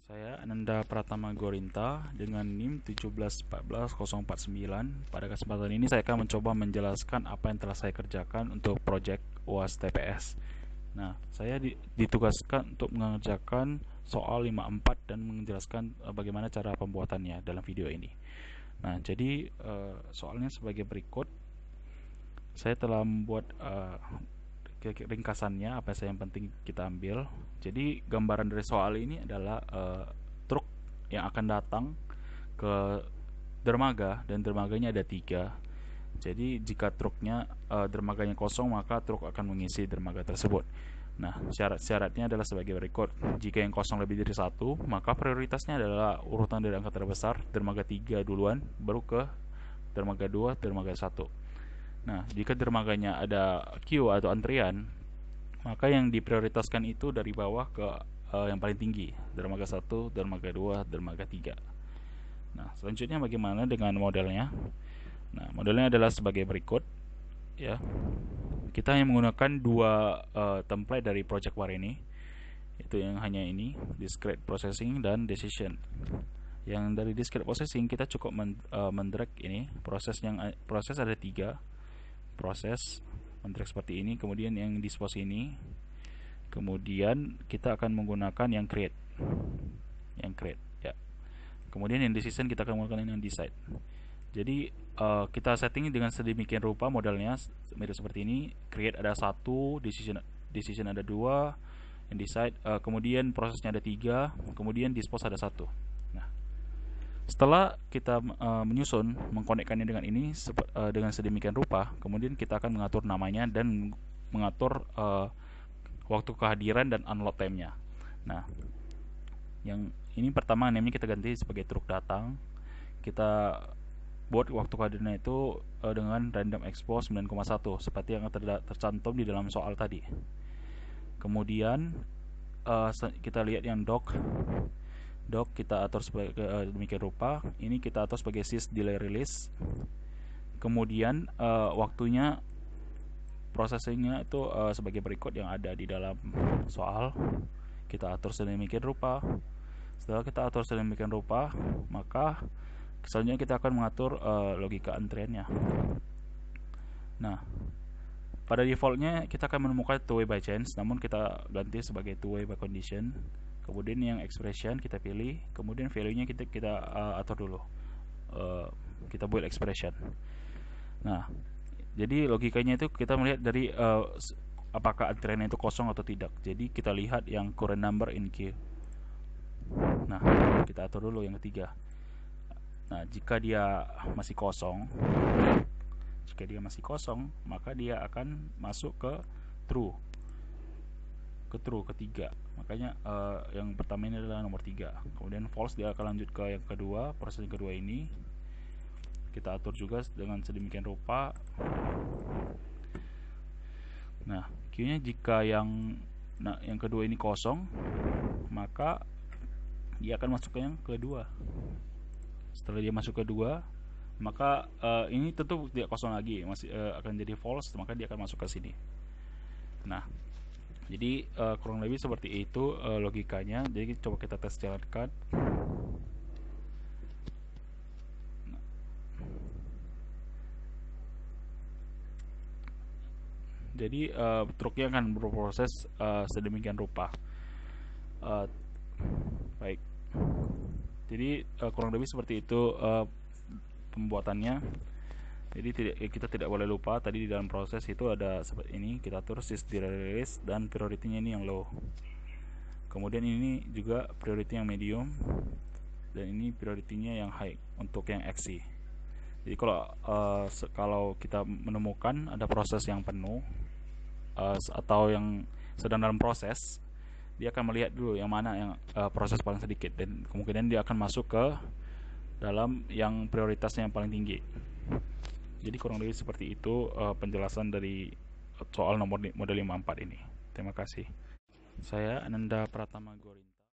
Saya Ananda Pratama Gorinta dengan NIM 1714049. Pada kesempatan ini saya akan mencoba menjelaskan apa yang telah saya kerjakan untuk proyek UAS TPS. Nah, saya ditugaskan untuk mengerjakan soal 54 dan menjelaskan bagaimana cara pembuatannya dalam video ini. Nah, jadi soalnya sebagai berikut. Saya telah membuat ringkasannya, apa saja yang penting kita ambil. Jadi gambaran dari soal ini adalah truk yang akan datang ke dermaga, dan dermaganya ada 3. Jadi jika truknya dermaganya kosong, maka truk akan mengisi dermaga tersebut. Nah, syarat-syaratnya adalah sebagai berikut. Jika yang kosong lebih dari 1, maka prioritasnya adalah urutan dari angka terbesar, dermaga 3 duluan, baru ke dermaga 2, dermaga 1. Nah, jika dermaganya ada queue atau antrian, maka yang diprioritaskan itu dari bawah ke yang paling tinggi, dermaga 1, dermaga 2, dermaga 3. Nah, selanjutnya bagaimana dengan modelnya? Nah, modelnya adalah sebagai berikut, ya. Kita hanya menggunakan 2 template dari project war ini, itu yang hanya ini, discrete processing dan decision. Yang dari discrete processing kita cukup mendrag ini, proses ada 3 proses mendrag seperti ini, kemudian yang dispose ini, kemudian kita akan menggunakan yang create ya. Kemudian yang decision kita akan menggunakan yang decide. Jadi kita setting dengan sedemikian rupa modelnya mirip seperti ini. Create ada 1, decision ada 2, yang decide kemudian prosesnya ada 3, kemudian dispose ada 1. Nah, setelah kita menyusun, mengkonekkannya dengan ini dengan sedemikian rupa, kemudian kita akan mengatur namanya dan mengatur waktu kehadiran dan unload time-nya. Nah, yang ini pertama namanya kita ganti sebagai truk datang. Kita buat waktu kehadirannya itu dengan random expose 9,1 seperti yang tercantum di dalam soal tadi. Kemudian kita lihat yang doc kita atur sebagai demikian rupa. Ini kita atur sebagai sys delay release. Kemudian waktunya processingnya itu sebagai berikut yang ada di dalam soal. Kita atur sedemikian rupa. Setelah kita atur sedemikian rupa, maka selanjutnya kita akan mengatur logika antriannya. Nah, pada defaultnya kita akan menemukan two way by chance, namun kita ganti sebagai two way by condition. Kemudian yang expression kita pilih, kemudian value-nya kita atur dulu. Kita buat expression. Nah, jadi logikanya itu kita melihat dari apakah antriannya itu kosong atau tidak. Jadi kita lihat yang current number in queue. Nah, kita atur dulu yang ketiga. Nah, jika dia masih kosong, maka dia akan masuk ke true. Ketiga. Makanya yang pertama ini adalah nomor 3. Kemudian false, dia akan lanjut ke yang kedua, proses yang kedua ini. Kita atur juga dengan sedemikian rupa. Nah, queue-nya jika yang kedua ini kosong, maka dia akan masuk ke yang kedua. Setelah dia masuk ke kedua, maka ini tentu tidak kosong lagi, masih akan jadi false, maka dia akan masuk ke sini. Nah, jadi kurang lebih seperti itu logikanya. Jadi coba kita tes jalankan. Jadi truknya akan berproses sedemikian rupa. Baik. Jadi kurang lebih seperti itu pembuatannya. Jadi kita tidak boleh lupa tadi di dalam proses itu ada seperti ini, kita atur sys delay release dan priority-nya ini yang low. Kemudian ini juga priority yang medium dan ini priority-nya yang high untuk yang XC. Jadi kalau kita menemukan ada proses yang penuh atau yang sedang dalam proses, dia akan melihat dulu yang mana yang proses paling sedikit, dan kemungkinan dia akan masuk ke dalam yang prioritasnya yang paling tinggi. Jadi kurang lebih seperti itu penjelasan dari soal model 54 ini. Terima kasih. Saya Ananda Pratama Gorinta.